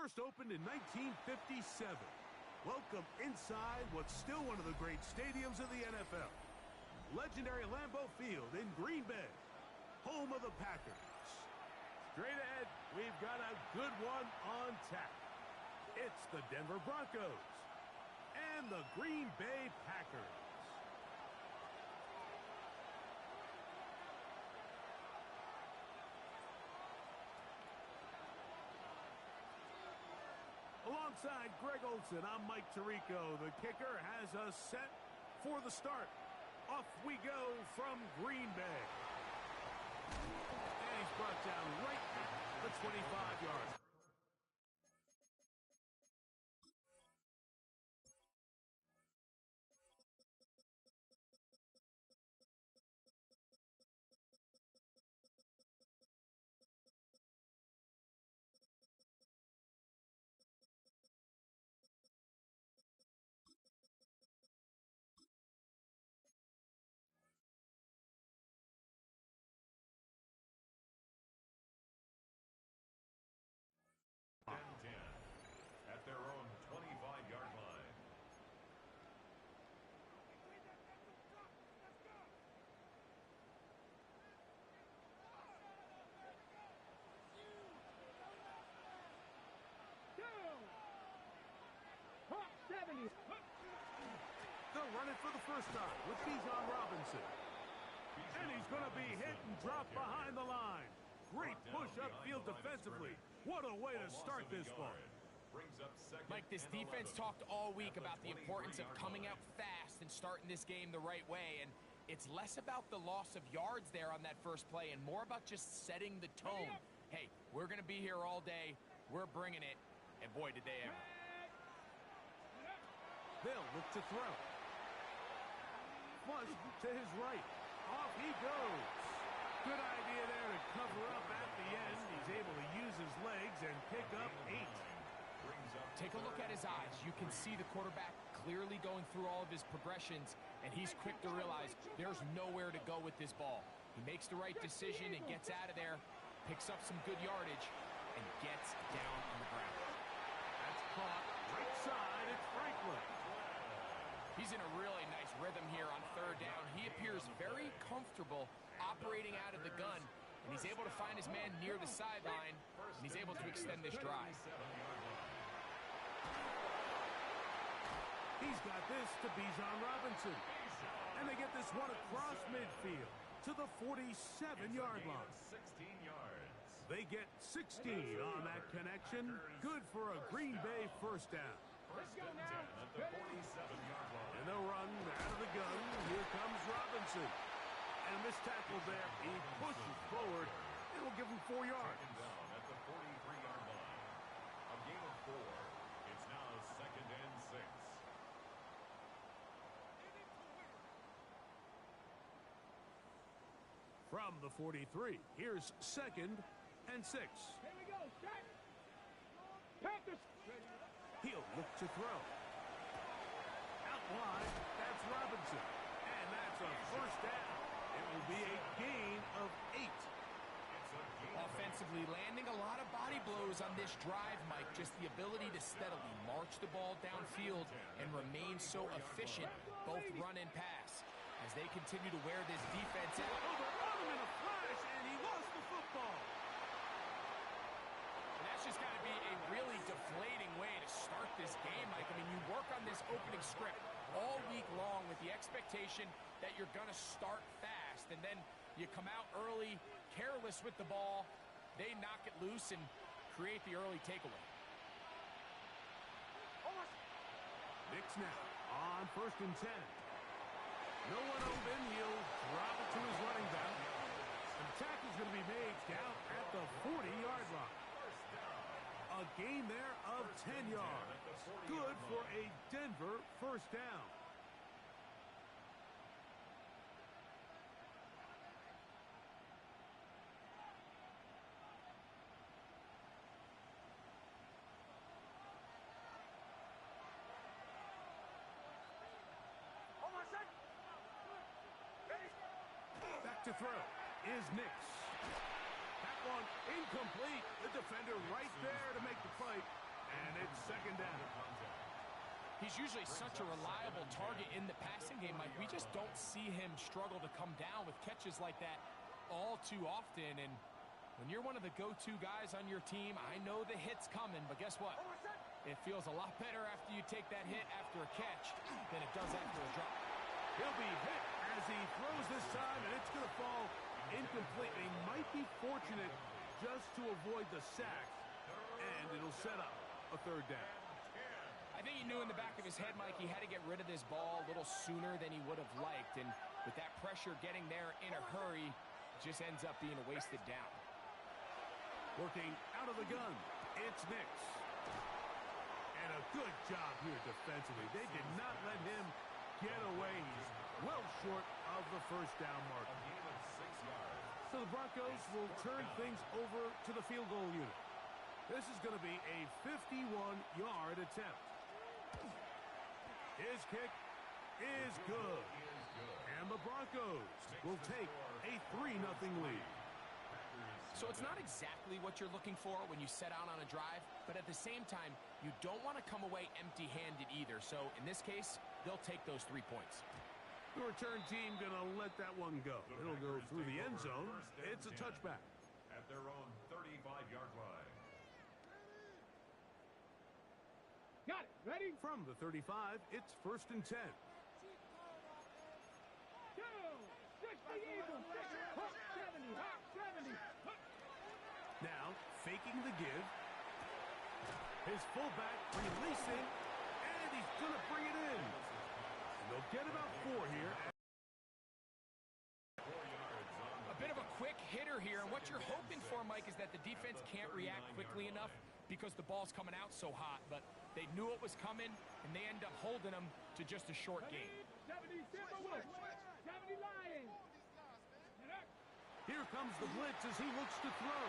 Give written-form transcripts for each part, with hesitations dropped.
first opened in 1957. Welcome inside what's still one of the great stadiums of the NFL. Legendary Lambeau Field in Green Bay, home of the Packers. Straight ahead, we've got a good one on tap. It's the Denver Broncos and the Green Bay Packers. Alongside Greg Olson, I'm Mike Tirico. The kicker has us set for the start. Off we go from Green Bay. And he's brought down right at the 25-yard. And 10 at their own 25-yard line. They'll run it for the first time with Bijan Robinson. And he's going to be hit and dropped behind the line. Great push upfield defensively. What a way to start this ball. Mike, this defense talked all week about the importance of coming out fast and starting this game the right way, and it's less about the loss of yards there on that first play and more about just setting the tone. Hey, we're going to be here all day. We're bringing it, and boy, did they ever. They'll look to throw. Flush to his right. Off he goes. Good idea there to cover up at the end. He's able to use his legs and pick up 8. Take a look at his eyes. You can see the quarterback clearly going through all of his progressions, and he's quick to realize there's nowhere to go with this ball. He makes the right decision and gets out of there, picks up some good yardage, and gets down on the ground. That's caught right side. It's Franklin. He's in a really nice rhythm here on third down. He appears very comfortable operating out of the gun, and he's able to find his man near the sideline, and he's able to extend this drive. He's got this to Bijan Robinson. And they get this one across midfield to the 47-yard line. 16 yards. They get 16 on that connection. Good for a Green Bay first down. First and 10 at the 47-yard line. And they'll run out of the gun. Here comes Robinson. And this tackle there, he pushes forward. It'll give him 4 yards. Second down at the 43-yard line. A gain of 4. It's now second and 6. From the 43, here's second and 6. Here we go, set. Panthers. He'll look to throw. Out wide, that's Robinson. And that's a first down. It will be a gain of 8. Offensively, landing a lot of body blows on this drive, Mike. Just the ability to steadily march the ball downfield and remain so efficient, both run and pass, as they continue to wear this defense out. Over on him in a flash, and he lost the football. And that's just got to be a really deflating way to start this game, Mike. I mean, you work on this opening script all week long with the expectation that you're going to start fast, and then you come out early, careless with the ball, they knock it loose and create the early takeaway. Knicks now on first and 10. No one open, he'll drop it to his running back. The tackle's going to be made down at the 40-yard line. A gain there of 10 yards. Good for a Denver first down. Back to throw is Nix. That one incomplete. The defender right there to make the play. And it's second down. He's usually such a reliable target in the passing game, Mike. We just don't see him struggle to come down with catches like that all too often. And when you're one of the go-to guys on your team, I know the hit's coming, but guess what? It feels a lot better after you take that hit after a catch than it does after a drop. He'll be hit as he throws this time, and it's going to fall incomplete. They might be fortunate just to avoid the sack, and it'll set up a third down. I think he knew in the back of his head, Mike, he had to get rid of this ball a little sooner than he would have liked. And with that pressure getting there in a hurry, it just ends up being a wasted down. Working out of the gun, it's Nix. And a good job here defensively. They did not let him get away. He's well short of the first down mark. So the Broncos will turn things over to the field goal unit. This is going to be a 51-yard attempt. His kick is good. And the Broncos will take a 3-0 lead. So it's not exactly what you're looking for when you set out on a drive, but at the same time, you don't want to come away empty-handed either. So in this case, they'll take those 3 points. The return team going to let that one go. It'll go through the end zone. It's a touchback. At their own 35-yard line. Got it. Ready? From the 35, it's 1st and 10. Go. 60 Eagles. 70. 70. Now, faking the give. His fullback releasing, and he's going to bring it in. And they'll get about 4 here. A bit of a quick hitter here, and what you're hoping for, Mike, is that the defense can't react quickly enough because the ball's coming out so hot, but they knew it was coming, and they end up holding them to just a short gain. 70 Timberwolves. 70 Lions. Here comes the blitz as he looks to throw.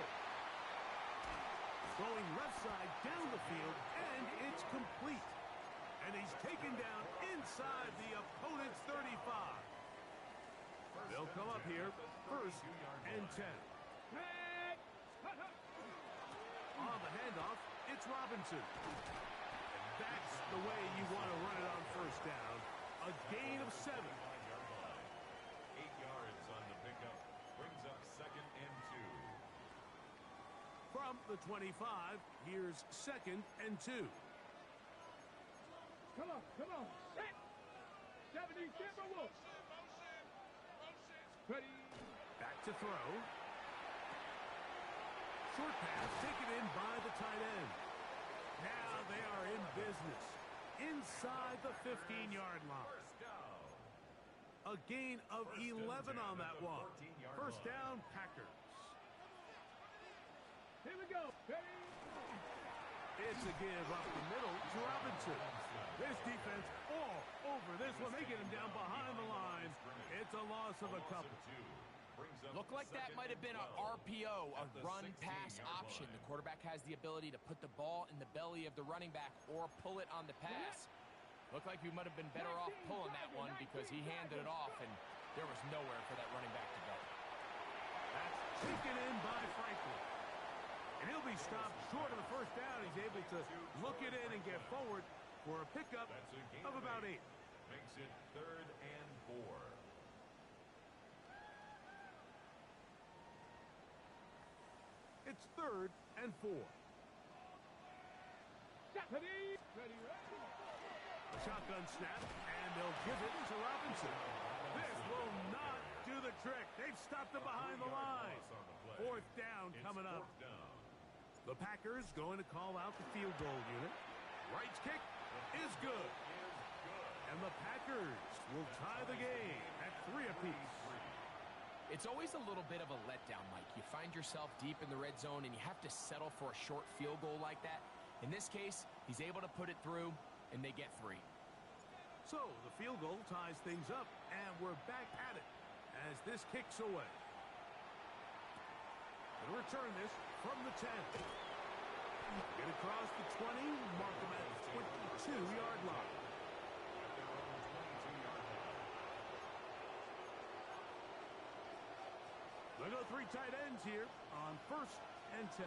Throwing left side down the field, and it's complete. And he's taken down inside the opponent's 35. They'll come up here, 1st and 10. On the handoff, it's Robinson. And that's the way you want to run it on 1st down. A gain of 7. 8 yards on the pickup. Brings up 2nd and 2. From the 25, here's 2nd and 2. Come on. Set. 70 Timberwolves. Ready. Back to throw. Short pass taken in by the tight end. Now they are in business. Inside the 15-yard line. A gain of 11 on that one. 1st down, Packers. Here we go. Ready. It's a give up the middle to Robinson. This defense all over this one. They get him down behind the line. It's a loss of a couple. Looked like that might have been an RPO, a run-pass option. The quarterback has the ability to put the ball in the belly of the running back or pull it on the pass. Looked like we might have been better off pulling that one because he handed it off, and there was nowhere for that running back to go. That's taken in by Franklin. And he'll be stopped short of the 1st down. He's able to look it in and get forward for a pickup of about 8. Makes it 3rd and 4. It's 3rd and 4. Ready. A shotgun snap, and they'll give it to Robinson. This will not do the trick. They've stopped him behind the line. 4th down coming up. The Packers going to call out the field goal unit. Right's kick is good. And the Packers will tie the game at 3 apiece. It's always a little bit of a letdown, Mike. You find yourself deep in the red zone, and you have to settle for a short field goal like that. In this case, he's able to put it through, and they get 3. So the field goal ties things up, and we're back at it as this kicks away. They'll return this from the 10. Get across the 20, mark them at the 22-yard line. They'll go 3 tight ends here on 1st and 10.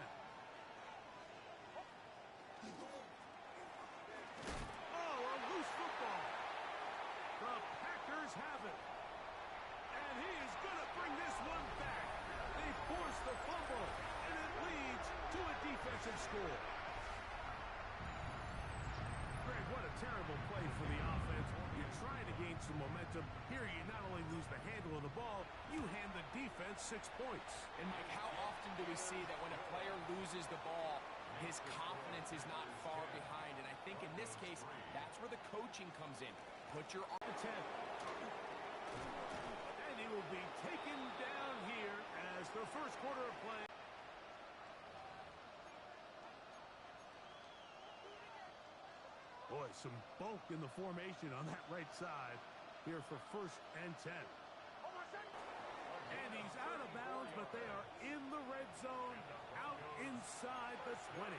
system, here you not only lose the handle of the ball, you hand the defense 6 points. And, Mike, how often do we see that when a player loses the ball, his confidence is not far behind? And I think in this case, that's where the coaching comes in. Put your arm to 10. And he will be taken down here as the first quarter of play. Boy, some bulk in the formation on that right side here for 1st and 10. And he's out of bounds, but they are in the red zone, out inside the 20.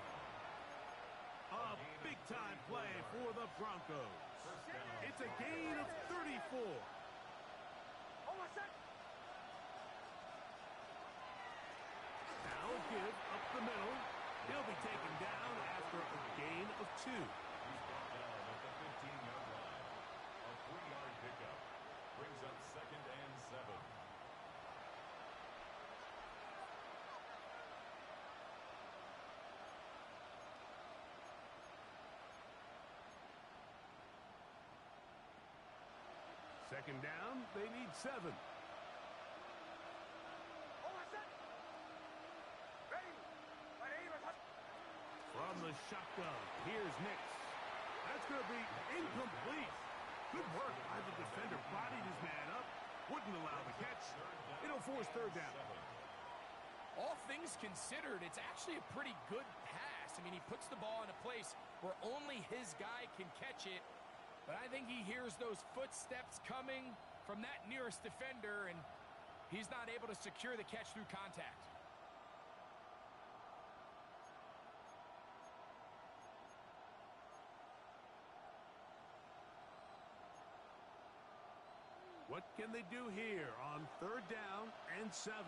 A big-time play for the Broncos. It's a gain of 34. Now a give up the middle. He'll be taken down after a gain of 2. He's brought down at the 15-yard line. A 3-yard pickup brings up 2nd and 7. Second down, they need 7. From the shotgun, here's Nix. That's going to be incomplete. Good work by the defender. Bodied his man up. Wouldn't allow the catch. It'll force 3rd down. All things considered, it's actually a pretty good pass. I mean, he puts the ball in a place where only his guy can catch it. But I think he hears those footsteps coming from that nearest defender, and he's not able to secure the catch through contact. What can they do here on 3rd down and 7?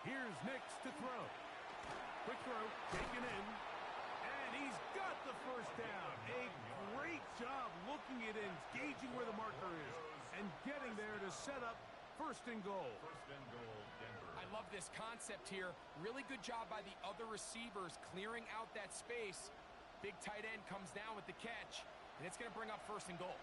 Here's Nix to throw. Quick throw, taken in. And he's got the 1st down. A great job looking at it, gauging where the marker is, and getting there to set up 1st and goal. 1st and goal, Denver. I love this concept here. Really good job by the other receivers clearing out that space. Big tight end comes down with the catch, and it's going to bring up 1st and goal.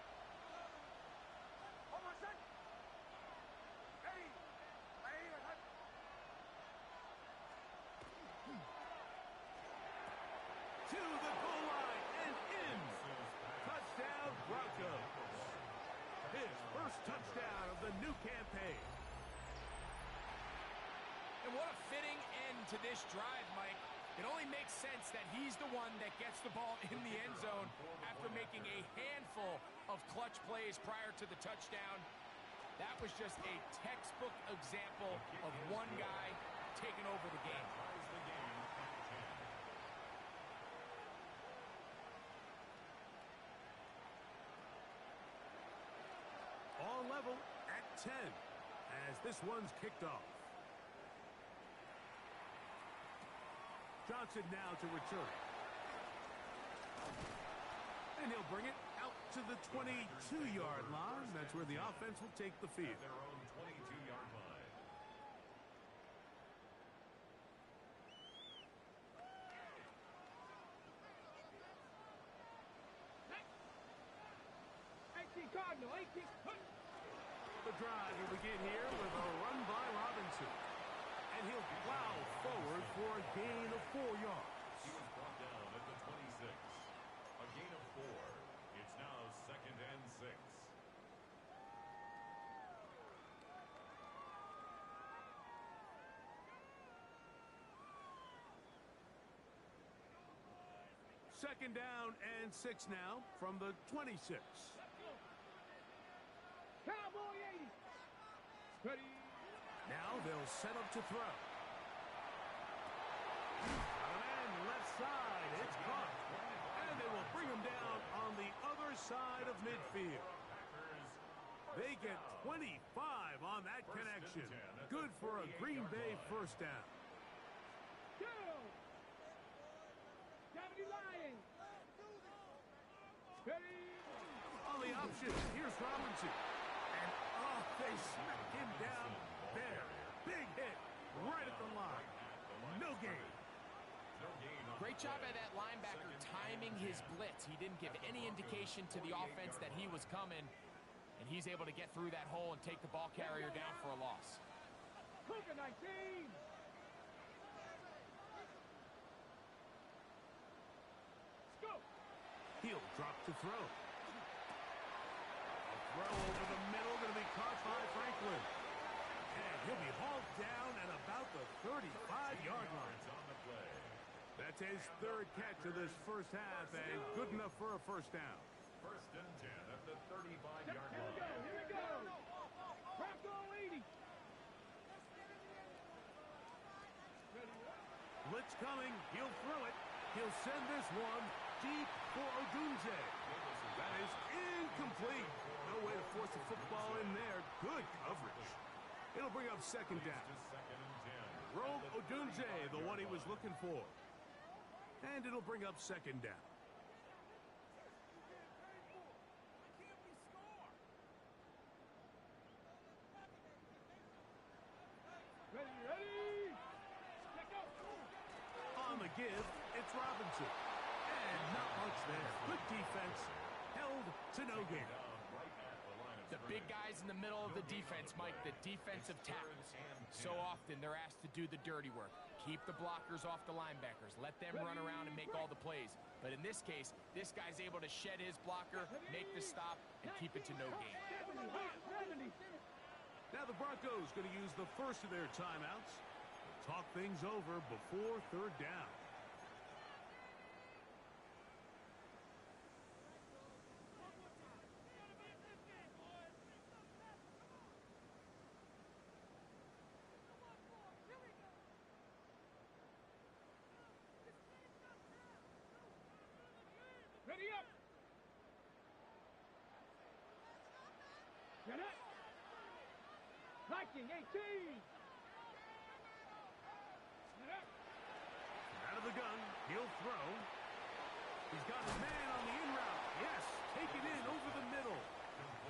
To the goal line and in. Touchdown, Broncos. His 1st touchdown of the new campaign. And what a fitting end to this drive, Mike. It only makes sense that he's the one that gets the ball in the end zone after making a handful of clutch plays prior to the touchdown. That was just a textbook example of one guy taking over the game. All level at 10 as this one's kicked off. Johnson now to return. And he'll bring it out to the 22-yard line. That's where the offense will take the field. Their own 22-yard line. The drive will begin here with a run by Robinson. And he'll plow forward for a gain of 4 yards. He was brought down at the 26. A gain of 4. It's now 2nd and 6. Second down and 6 now from the 26. Cowboy 80. Ready. Now they'll set up to throw. And left side, it's caught. And they will bring him down on the other side of midfield. They get 25 on that connection. Good for a Green Bay 1st down. Go. Deputy Lions. Ready. On the option, here's Robinson. And they smack him down there. Big hit right at the line. No gain. Great job by that linebacker timing timing his blitz. He didn't give any indication to the offense that he was coming, and he's able to get through that hole and take the ball carrier down for a loss. Cougar 19. Let's go. He'll drop to throw. A throw over the middle, going to be caught by Franklin. And he'll be hauled down at about the 35-yard line. That's his third catch of this first half, and good enough for a first down. First and 10 at the 35-yard Here we line. go. Here we go. Bronco 80. Blitz coming. He'll throw it. He'll send this one deep for Odunze. That is incomplete. No way to force the football in there. Good coverage. It'll bring up second down. Second and 10. Rome Odunze, the one he was looking for. And it'll bring up second down. Ready. Check out. On the give, it's Robinson. And not much there. Good defense. Held to no gain. The big guys in the middle of the defense, Mike, the defensive tackles. So often they're asked to do the dirty work. Keep the blockers off the linebackers. Let them run around and make all the plays. But in this case, this guy's able to shed his blocker, make the stop, and keep it to no gain. 70. Now the Broncos going to use the first of their timeouts to talk things over before third down. Ready up. Get up. Viking 18. Get up. Out of the gun, he'll throw. He's got a man on the in route. Yes, take it in over the middle.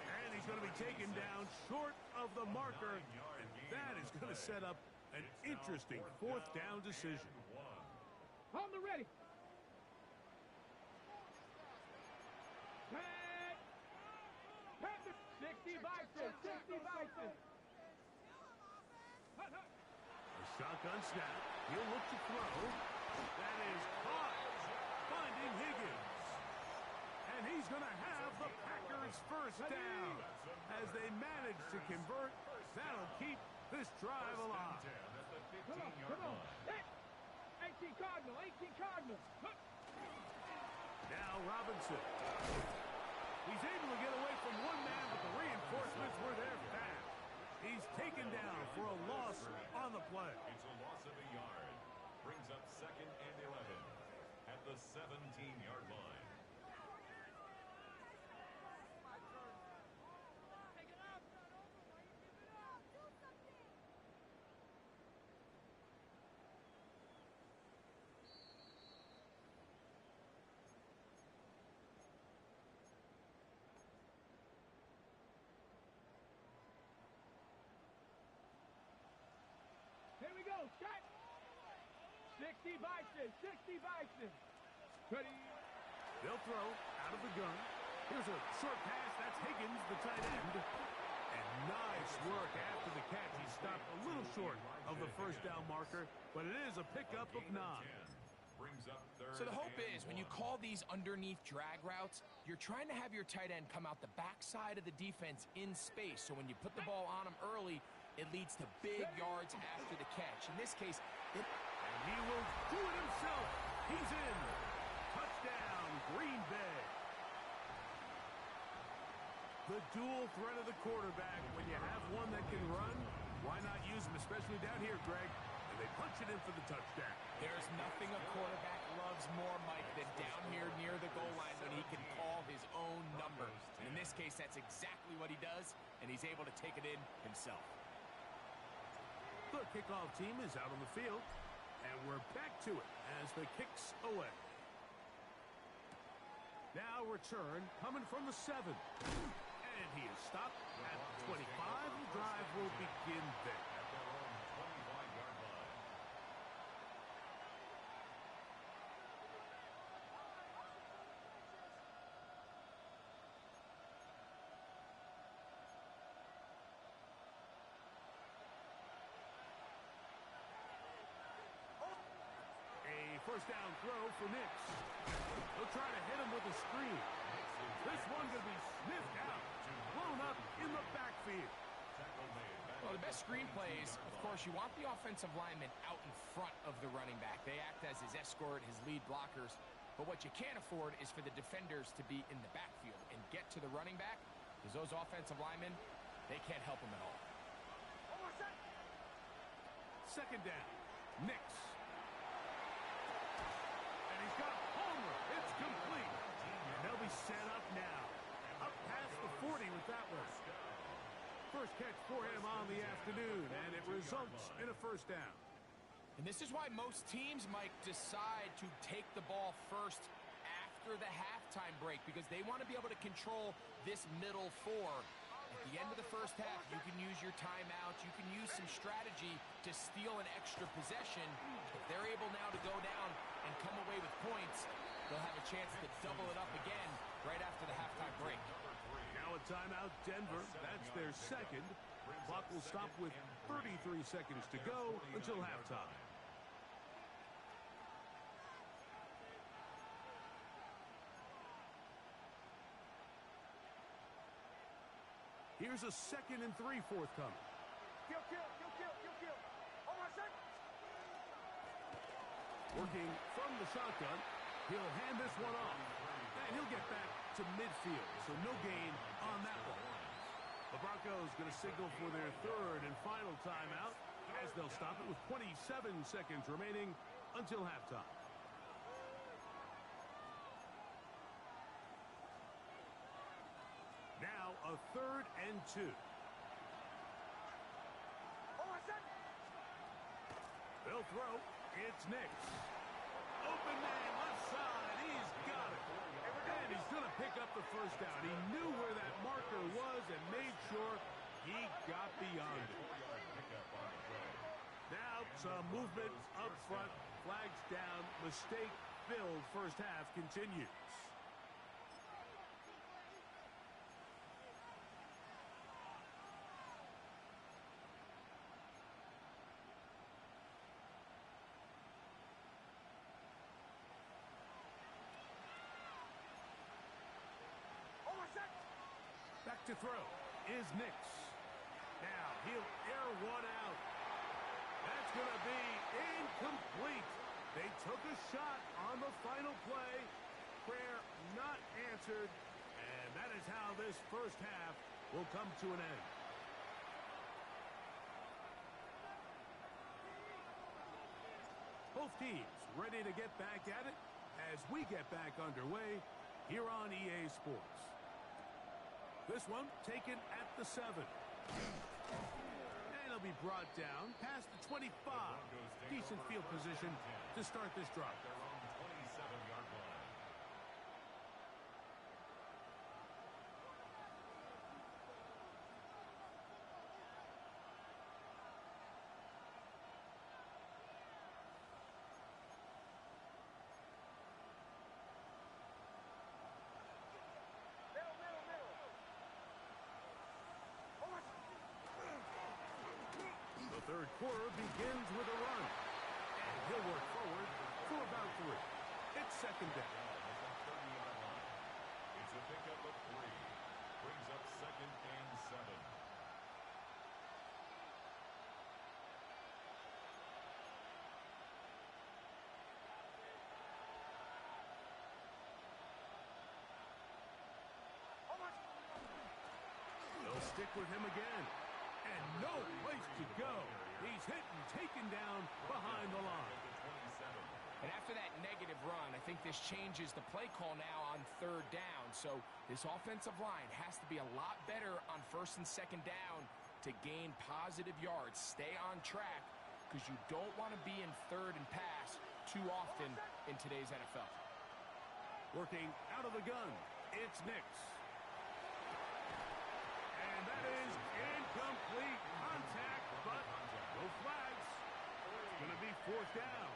And he's going to be taken down short of the marker. And that is going to set up an interesting fourth down decision. On the ready. Pat. Panther. 60 Bison. 60 Bison. A shotgun snap. He'll look to throw. That is caught. Finding Higgins. And he's going to have the Packers first down. As they manage to convert, that'll keep this drive alive. Come on. Hit. 18 Cardinal. 18 Cardinal. Now Robinson. He's able to get away from one man, but the reinforcements were there fast. He's taken down for a loss on the play. It's a loss of a yard. Brings up second and 11 at the 17-yard line. Here we go. Shot. 60 Bison. 60 Bison. Ready. They'll throw out of the gun. Here's a short pass. That's Higgins, the tight end. And nice work after the catch. He stopped a little short of the first down marker, but it is a pickup of 9. So the hope is when you call these underneath drag routes, you're trying to have your tight end come out the backside of the defense in space. So when you put the ball on him early, it leads to big yards after the catch. In this case, and he will do it himself. He's in. Touchdown, Green Bay. The dual threat of the quarterback. When you have one that can run, why not use him, especially down here, Greg? And they punch it in for the touchdown. There's nothing a quarterback loves more, Mike, than down here near the goal line when he can call his own number. And in this case, that's exactly what he does, and he's able to take it in himself. The kickoff team is out on the field, and we're back to it as the kick's away. Now return coming from the 7. And he is stopped at the 25. The drive will begin there. At their own 25-yard line. First down throw for Nix. They'll try to hit him with a screen. This one going to be sniffed out. Blown up in the backfield. Well, the best screen plays, of course, you want the offensive lineman out in front of the running back. They act as his escort, his lead blockers. But what you can't afford is for the defenders to be in the backfield and get to the running back, because those offensive linemen, they can't help him at all. Second down. Nix. And he's got Homer. It's complete. And they'll be set up now. Up past the 40 with that one. First catch for him on the afternoon, and it results in a first down. And this is why most teams, Mike, decide to take the ball first after the halftime break, because they want to be able to control this middle four. At the end of the first half, you can use your timeouts. You can use some strategy to steal an extra possession. If they're able now to go down and come away with points, they'll have a chance to double it up again right after the halftime break. Now a timeout, Denver. That's their second. Clock will stop with 33 seconds to go until halftime. Here's a 2nd and 3 forthcoming. Kill. On my set. Working from the shotgun, he'll hand this one off. And he'll get back to midfield, so no gain on that one. The Broncos going to signal for their third and final timeout, as they'll stop it with 27 seconds remaining until halftime. Now a 3rd and 2. They'll throw. It's Nix. Open man left side. He's got it. And he's going to pick up the first down. He knew where that marker was and made sure he got beyond it. Now some movement up front. Flags down. Mistake filled. First half continues. Back to throw is Nix. Now he'll air one out. That's going to be incomplete. They took a shot on the final play. Prayer not answered. And that is how this first half will come to an end. Both teams ready to get back at it as we get back underway here on EA Sports. This one taken at the 7. And it'll be brought down past the 25. Decent field position to start this drive. Their own 27-yard line. The third quarter begins with a run. And he'll work forward for about 3. It's second down. At the 30-yard line. It's a pickup of 3. Brings up 2nd and 7. They'll stick with him again. And no place to go. He's hit and taken down behind the line. And after that negative run, I think this changes the play call now on 3rd down. So this offensive line has to be a lot better on 1st and 2nd down to gain positive yards. Stay on track, because you don't want to be in 3rd and pass too often in today's NFL. Working out of the gun, it's Nix. And that is incomplete. Contact, but no flags. It's going to be 4th down.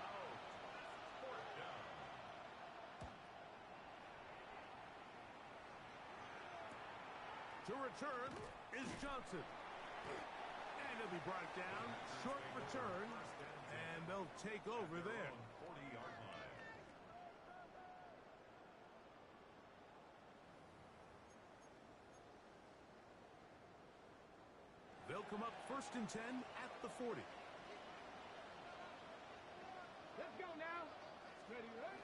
To return is Johnson. And he'll be brought down. Short return. And they'll take over there. 40-yard line. They'll come up 1st and 10 at the 40. Let's go now. Ready, right?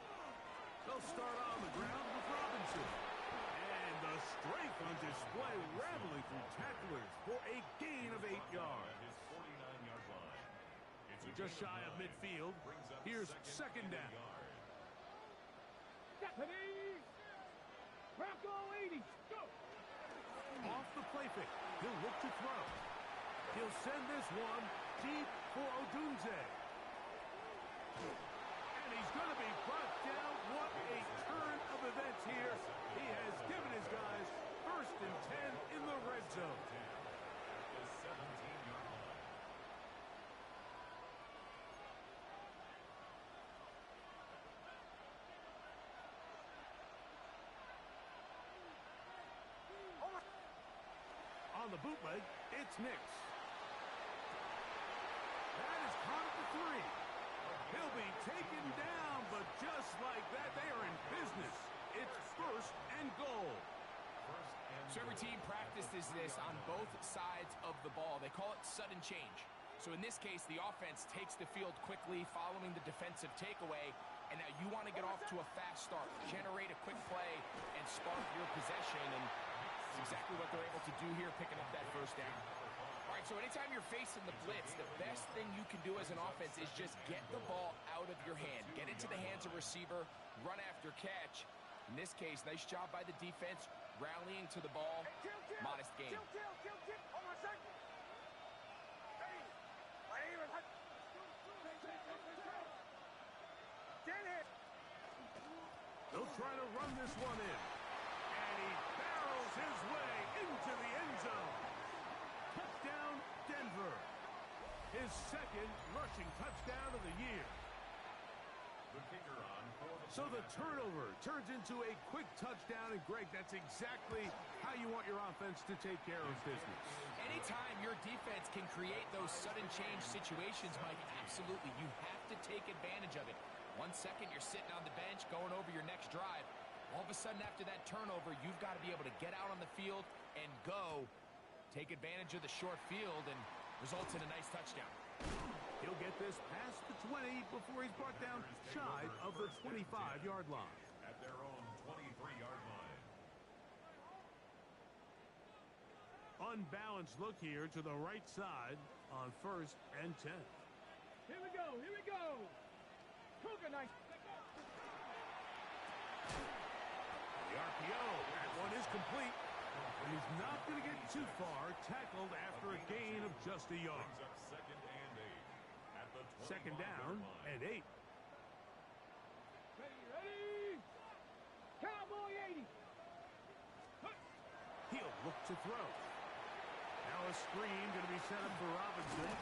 They'll start on the ground with Robinson. And the strength on display, rattling through tacklers for a gain of 8 yards. His 49-yard line. It's a Just gain shy of 9. midfield. Brings up Here's second second down. yard. Stephanie. Bronco 80. Go. Off the play fake. He'll look to throw. He'll send this one deep for Odunze. And he's going to be brought down. What a turn of events here. He has given his guys 1st and 10 in the red zone. At the 17-yard line. On the bootleg, it's Nix. That is caught at the 3. He'll be taken down, but just like that, they are in business. It's 1st and goal. So every team practices this on both sides of the ball. They call it sudden change. So in this case, the offense takes the field quickly following the defensive takeaway, and now you want to get off to a fast start, generate a quick play, and spark your possession, and that's exactly what they're able to do here, picking up that 1st down. All right, so anytime you're facing the blitz, the best thing you can do as an offense is just get the ball out of your hand. Get it to the hands of receiver, run after catch. In this case, nice job by the defense, rallying to the ball. Modest gain. Hold on a second. Hey. Get it. They'll try to run this one in. And he barrels his way into the end zone. Touchdown, Denver. His 2nd rushing touchdown of the year. The kicker on for the So the turnover turns into a quick touchdown. And, Greg, that's exactly how you want your offense to take care of business. Anytime your defense can create those sudden change situations, Mike, absolutely, you have to take advantage of it. 1 second, you're sitting on the bench, going over your next drive. All of a sudden, after that turnover, you've got to be able to get out on the field and go. Take advantage of the short field and results in a nice touchdown. He'll get this past the 20 before he's brought down shy of the 25-yard line. at their own 23-yard line. Unbalanced look here to the right side on 1st and 10. Here we go. Here we go. Cougar nice. The RPO, that one is complete. And he's not going to get too far, tackled after a gain of just a yard. Brings up 2nd and 8 at the 2nd down 25-yard line. and 8. Ready, ready. Cowboy 80. He'll look to throw. Now a screen going to be set up for Robinson.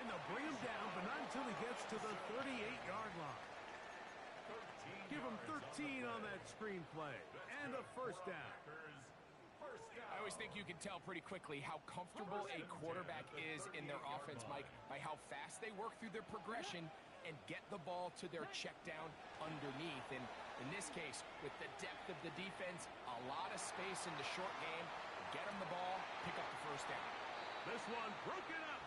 And they'll bring him down, but not until he gets to the 38-yard line. Give him 13 on that screen play. And a 1st down. I always think you can tell pretty quickly how comfortable a quarterback is in their offense, Mike, by how fast they work through their progression and get the ball to their check down underneath. And in this case, with the depth of the defense, a lot of space in the short game, get them the ball, pick up the 1st down. This one broken up.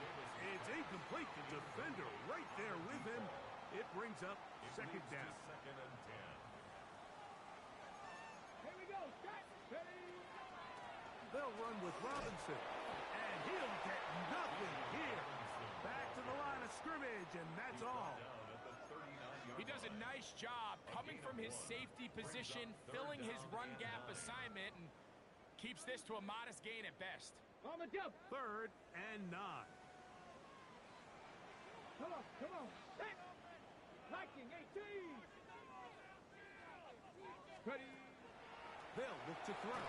It's incomplete. The defender right there with him. It brings up 2nd down. 2nd and 10. Here we go. Scott. Ready. They'll run with Robinson. And he'll get nothing here. Back to the line of scrimmage, and that's all. Down at the 39-yard He does a nice job coming from his safety position, filling his run gap assignment, and keeps this to a modest gain at best. On the jump. 3rd and 9. Come on. Come on. Set. Liking 18. Ready. They'll look to throw.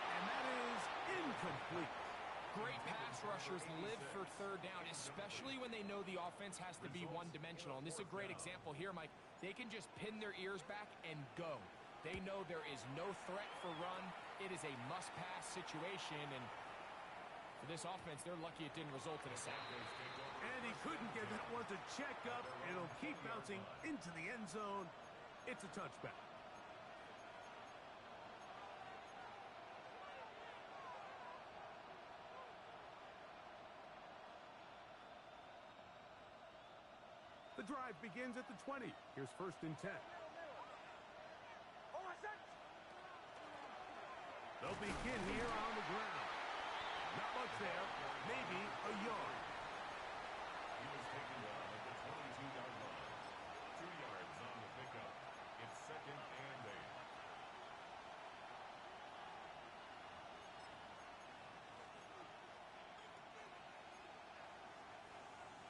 And that is incomplete. Great pass rushers live for 3rd down, especially when they know the offense has to be one-dimensional. And this is a great example here, Mike. They can just pin their ears back and go. They know there is no threat for run. It is a must-pass situation, and for this offense, they're lucky it didn't result in a sack. And he couldn't get that one to check up. It'll keep bouncing into the end zone. It's a touchback. drive begins at the 20. Here's 1st and 10. They'll begin here on the ground. Not much there. Maybe a yard. He was taken down at the 22-yard line. 2 yards on the pickup. It's 2nd and 8.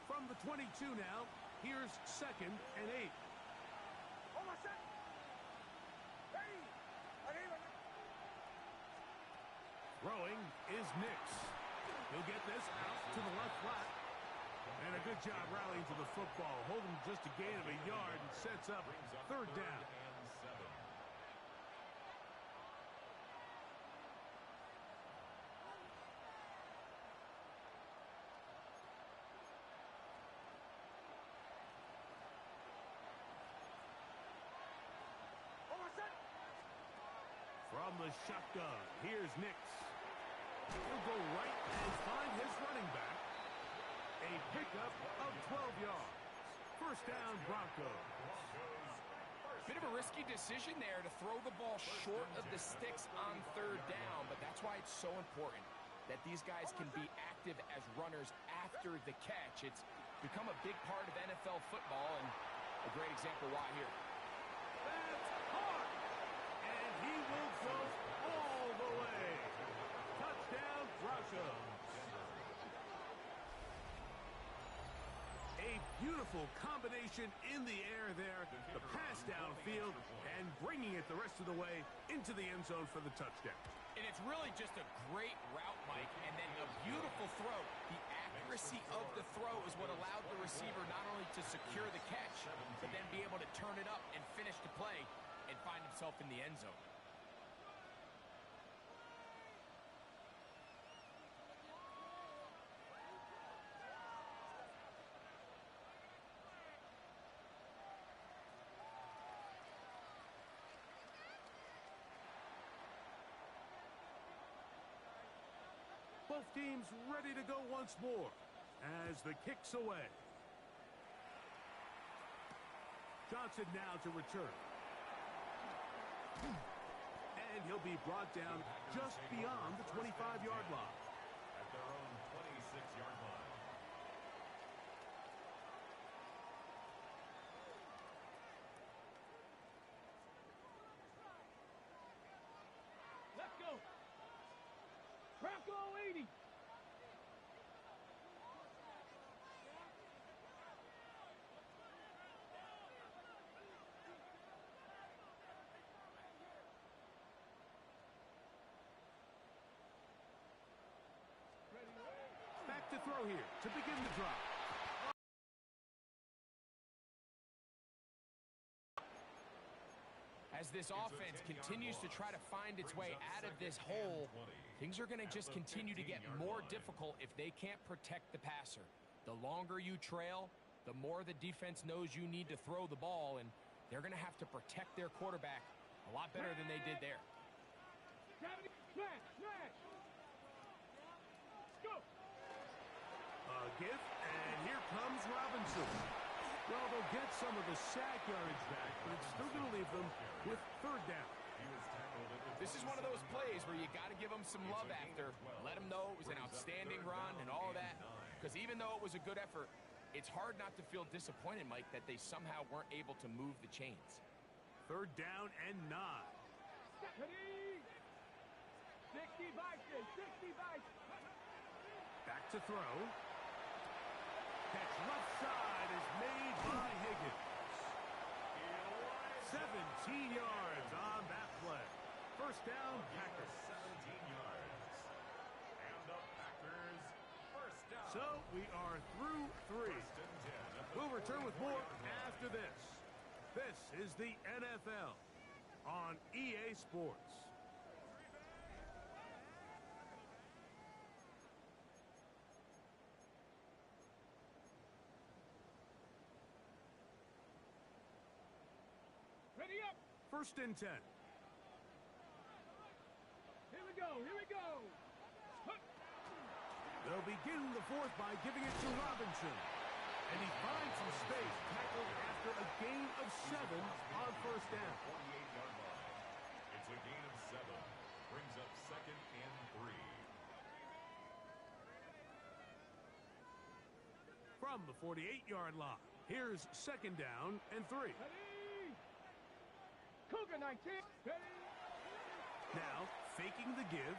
From the 22 now, here's 2nd and 8. Throwing is Nix. He'll get this out to the left flat. And a good job rallying to the football. Holding just a gain of a yard and sets up 3rd down. And 7. From the shotgun, here's Nix. He'll go right and find his running back. A pickup of 12 yards. 1st down, Broncos. Bit of a risky decision there to throw the ball short of the sticks on 3rd down, but that's why it's so important that these guys can be active as runners after the catch. It's become a big part of NFL football, and a great example why here. That's hard. And he will go all the way. Touchdown, Broncos. A beautiful combination in the air there. The pass downfield and bringing it the rest of the way into the end zone for the touchdown. And it's really just a great route, Mike, and then a beautiful throw. The accuracy of the throw is what allowed the receiver not only to secure the catch, but then be able to turn it up and finish the play and find himself in the end zone. Both teams ready to go once more as the kick's away. Johnson now to return. And he'll be brought down just beyond the 25-yard line. At their own 26-yard line. Let's go. Bronco 80. Back to throw here to begin the drive. As this offense continues to try to find its way out of this hole, things are going to just continue to get more difficult if they can't protect the passer. The longer you trail, the more the defense knows you need to throw the ball, and they're going to have to protect their quarterback a lot better than they did there. Smash, smash. Go. A give, and here comes Robinson. Well, they'll get some of the sack yardage back, but it's still going to leave them with 3rd down. This is one of those plays where you got to give them some love after. Let them know it was an outstanding run and all that. Because even though it was a good effort, it's hard not to feel disappointed, Mike, that they somehow weren't able to move the chains. 3rd down and 9. 60 Vikings, 60 Vikings. Back to throw. Catch left side is made by Higgins. 17 yards on that play. 1st down, Packers. 17 yards. And the Packers, 1st down. So we are through 3. 1st and 10. We'll return with more after this. This is the NFL on EA Sports. Ready up. 1st and 10. Here we go, here we go. They'll begin the 4th by giving it to Robinson. And he finds some space, tackled after a gain of 7 on first down. 48-yard line. It's a gain of 7. Brings up 2nd and 3. From the 48-yard line, here's 2nd down and 3. Ready. Cougar 19. Ready. Now, faking the give.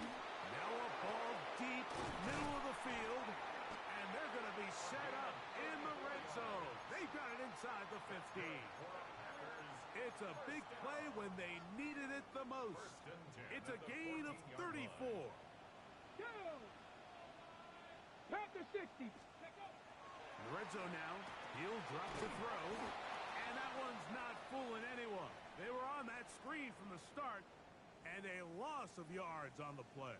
Now a ball deep, middle of the field. And they're going to be set up in the red zone. They've got it inside the 50. It's a big play when they needed it the most. It's a gain of 34. Go. Panther 60. In the red zone now, he'll drop to throw. And that one's not fooling anyone. They were on that screen from the start, and a loss of yards on the play.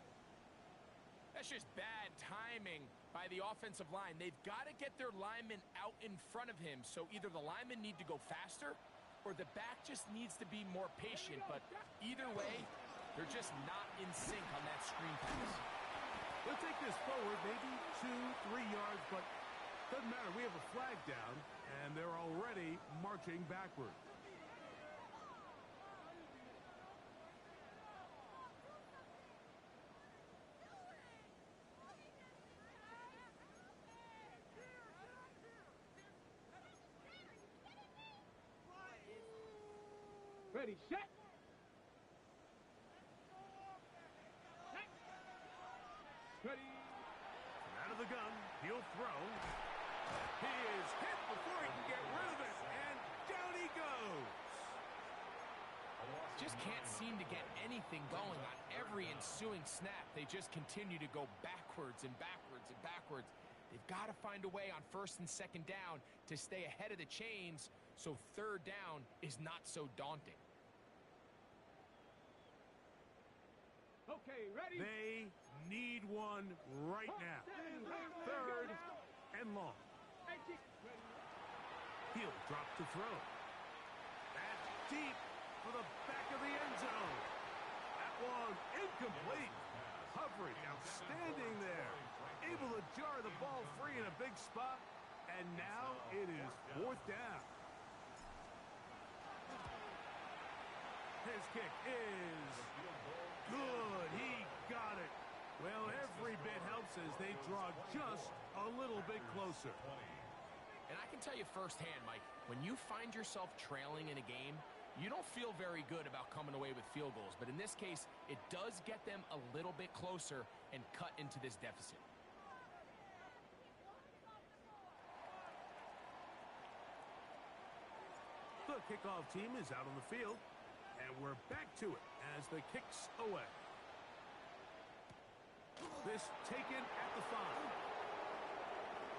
That's just bad timing by the offensive line. They've got to get their linemen out in front of him, so either the linemen need to go faster or the back just needs to be more patient. But either way, they're just not in sync on that screen pass. They'll take this forward, maybe 2-3 yards, but doesn't matter. We have a flag down, and they're already marching backward. Ready, set. Ready. Out of the gun, he'll throw. He is hit before he can get rid of it, and down he goes. Just can't seem to get anything going on every ensuing snap. They just continue to go backwards and backwards and backwards. They've got to find a way on 1st and 2nd down to stay ahead of the chains so 3rd down is not so daunting. Okay, ready. They need one right now. 3rd and long. He'll drop to throw. That's deep for the back of the end zone. That one incomplete. Coverage outstanding there. Able to jar the ball free in a big spot. And now it is 4th down. His kick is good. He got it. Well, every bit helps as they draw just a little bit closer. And I can tell you firsthand, Mike, when you find yourself trailing in a game, you don't feel very good about coming away with field goals. But in this case, it does get them a little bit closer and cut into this deficit. The kickoff team is out on the field, and we're back to it as the kick's away. This taken at the 5.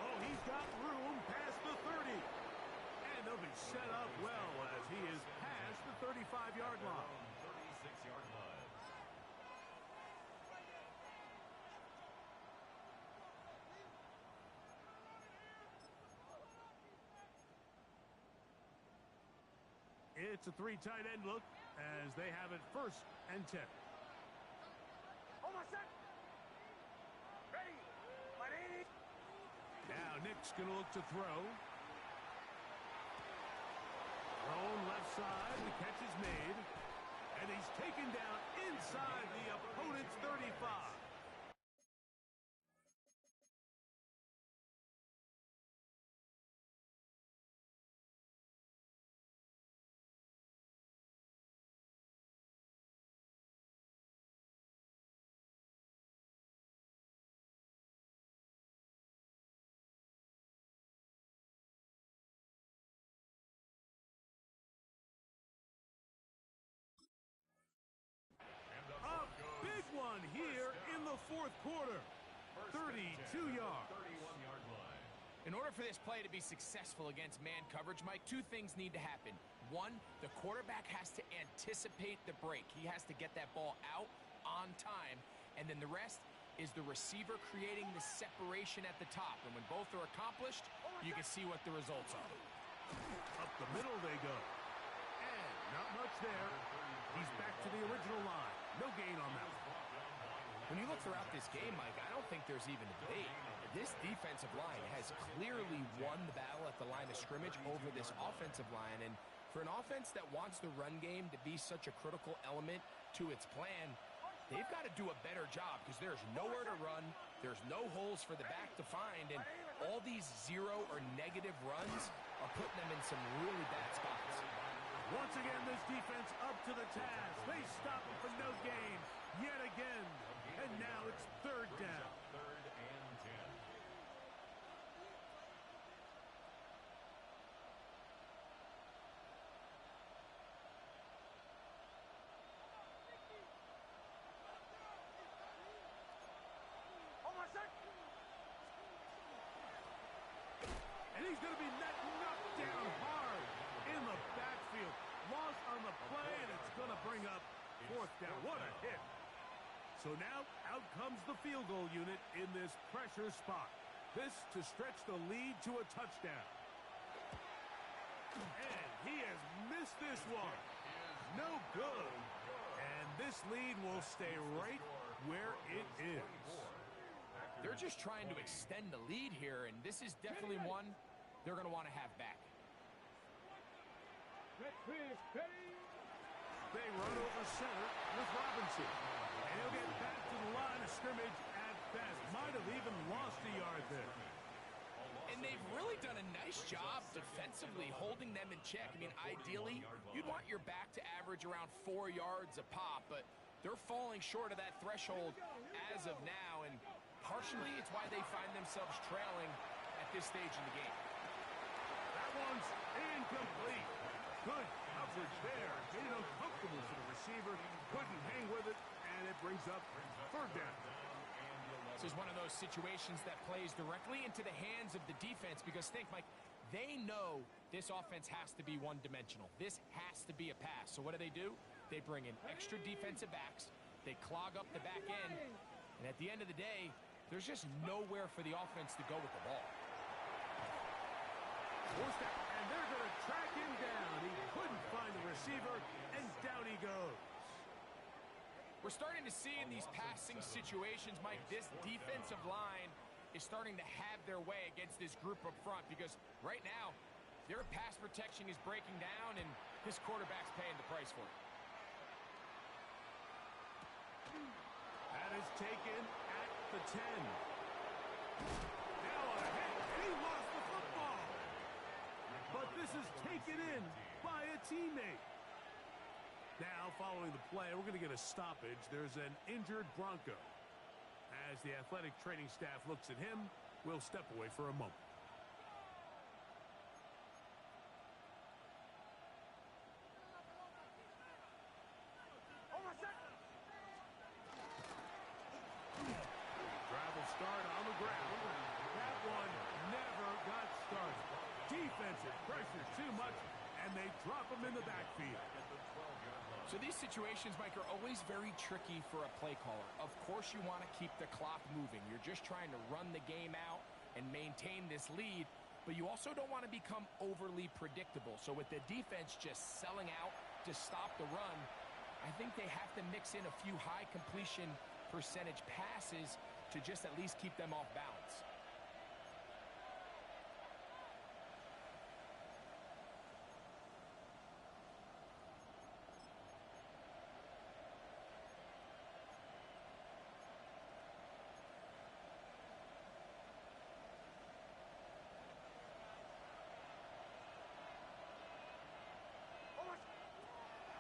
Oh, he's got room past the 30. And they'll be set up well as he is past the 35-yard line. 36-yard line. It's a 3 tight end look as they have it 1st and 10. Almost set. Ready. Ready. Now Nick's going to look to throw. Thrown left side. The catch is made. And he's taken down inside the opponent's 35. One here in the 4th quarter. 32 yards. 31-yard line. In order for this play to be successful against man coverage, Mike, 2 things need to happen. 1, the quarterback has to anticipate the break. He has to get that ball out on time. And then the rest is the receiver creating the separation at the top. And when both are accomplished, you can see what the results are. Up the middle they go. And not much there. He's back to the original line. No gain on that one. When you look throughout this game, Mike, I don't think there's even a debate. This defensive line has clearly won the battle at the line of scrimmage over this offensive line. And for an offense that wants the run game to be such a critical element to its plan, they've got to do a better job because there's nowhere to run, there's no holes for the back to find, and all these zero or negative runs are putting them in some really bad spots. Once again, this defense up to the task. They stop him for no gain yet again. And now it's third down. Third and 10. And he's going to be knocked down hard in the backfield. Loss on the play, and it's going to bring up fourth down. What a hit. So now out comes the field goal unit in this pressure spot. This to stretch the lead to a touchdown. And he has missed this one. No good. And this lead will stay right where it is. They're just trying to extend the lead here, and this is definitely one they're going to want to have back. They run over center with Robinson. And he'll get back to the line of scrimmage at best. Might have even lost a yard there. And they've really done a nice job defensively holding them in check. I mean, ideally, you'd want your back to average around 4 yards a pop, but they're falling short of that threshold as of now, and partially it's why they find themselves trailing at this stage in the game. That one's incomplete. Good coverage there. Made it uncomfortable for the receiver. Couldn't hang with it, and it brings up third down. This is one of those situations that plays directly into the hands of the defense because think, Mike, they know this offense has to be one-dimensional. This has to be a pass. So what do? They bring in extra defensive backs. They clog up the back end. And at the end of the day, there's just nowhere for the offense to go with the ball. Forced out, and they're going to track him down. He couldn't find the receiver, and down he goes. We're starting to see in these passing situations, Mike, this defensive line is starting to have their way against this group up front because right now, their pass protection is breaking down, and this quarterback's paying the price for it. That is taken at the 10. Now a hit, and he lost the football. But this is taken in by a teammate. Now, following the play, we're going to get a stoppage. There's an injured Bronco. As the athletic training staff looks at him, we'll step away for a moment. Travel start on the ground. That one never got started. Defensive pressure too much, and they drop him in the backfield. So these situations, Mike, are always very tricky for a play caller. Of course you want to keep the clock moving. You're just trying to run the game out and maintain this lead, but you also don't want to become overly predictable. So with the defense just selling out to stop the run, I think they have to mix in a few high completion percentage passes to just at least keep them off balance.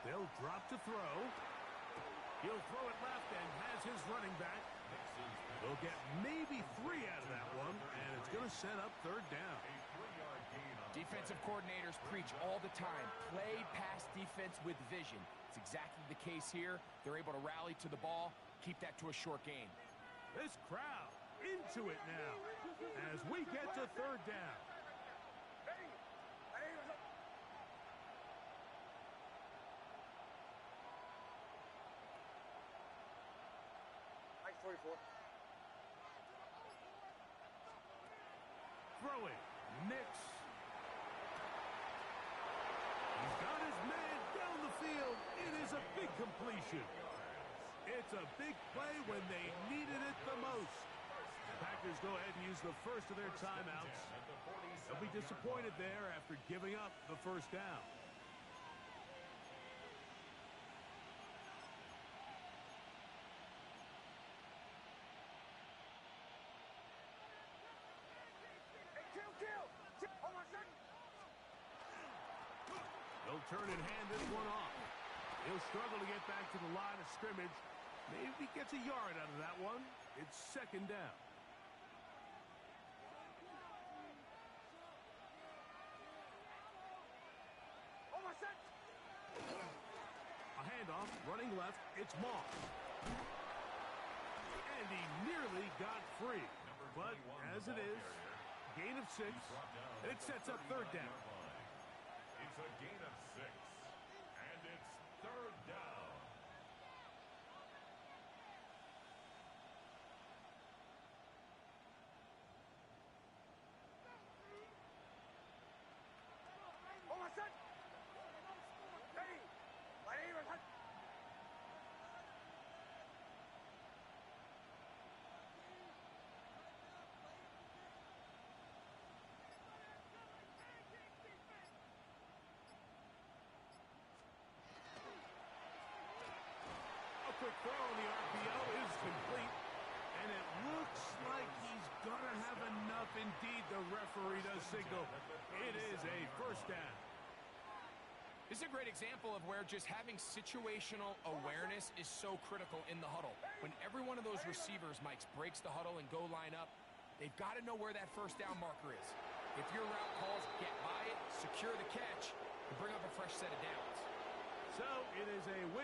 They'll drop to throw. He'll throw it left and has his running back. They'll get maybe 3 out of that one, and it's going to set up third down. Defensive coordinators preach all the time, play pass defense with vision. It's exactly the case here. They're able to rally to the ball, keep that to a short gain. This crowd into it now as we get to third down. Throwing, Nix. He's got his man down the field. It is a big completion. It's a big play when they needed it the most. The Packers go ahead and use the first of their timeouts. They'll be disappointed there after giving up the first down. They'll turn and hand this one off. He'll struggle to get back to the line of scrimmage. Maybe he gets a yard out of that one. It's second down. A handoff, running left. It's Moss. And he nearly got free. But as it is, gain of 6, and it sets up third down. It's a gain of 6, and it's third down. Quick throw on the RPO is complete, and it looks like he's going to have enough. Indeed, the referee does signal. It is a first down. This is a great example of where just having situational awareness is so critical in the huddle. When every one of those receivers, Mike, breaks the huddle and go line up, they've got to know where that first down marker is. If your route calls, get by it, secure the catch, and bring up a fresh set of downs. So it is a win.